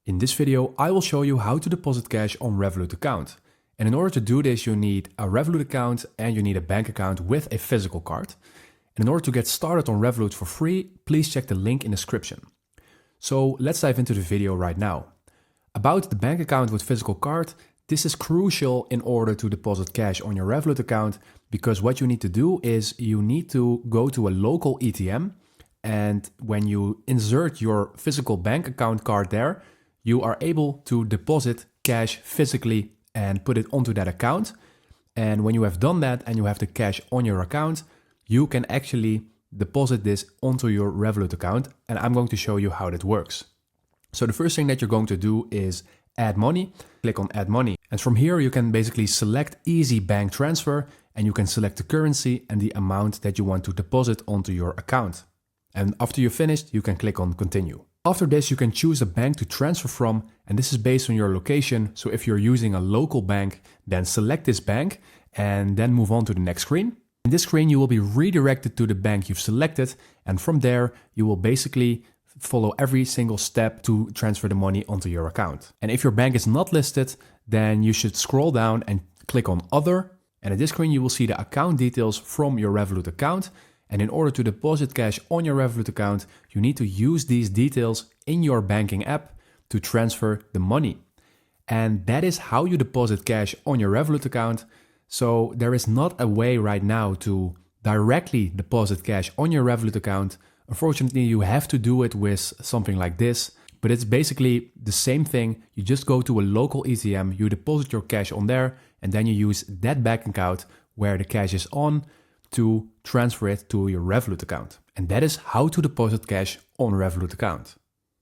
In this video, I will show you how to deposit cash on Revolut account. And in order to do this, you need a Revolut account and you need a bank account with a physical card. And in order to get started on Revolut for free, please check the link in the description. So let's dive into the video right now. About the bank account with physical card, this is crucial in order to deposit cash on your Revolut account, because what you need to do is you need to go to a local ATM, and when you insert your physical bank account card there, you are able to deposit cash physically and put it onto that account. And when you have done that and you have the cash on your account, you can actually deposit this onto your Revolut account. And I'm going to show you how that works. So the first thing that you're going to do is add money. Click on add money. And from here, you can basically select easy bank transfer and you can select the currency and the amount that you want to deposit onto your account. And after you're finished, you can click on continue. After this, you can choose a bank to transfer from, and this is based on your location. So if you're using a local bank, then select this bank and then move on to the next screen. In this screen, you will be redirected to the bank you've selected, and from there, you will basically follow every single step to transfer the money onto your account. And if your bank is not listed, then you should scroll down and click on Other. And in this screen, you will see the account details from your Revolut account. And in order to deposit cash on your Revolut account, you need to use these details in your banking app to transfer the money. And that is how you deposit cash on your Revolut account. So there is not a way right now to directly deposit cash on your Revolut account. Unfortunately, you have to do it with something like this, but it's basically the same thing. You just go to a local ATM, you deposit your cash on there, and then you use that bank account where the cash is on to transfer it to your Revolut account. And that is how to deposit cash on Revolut account.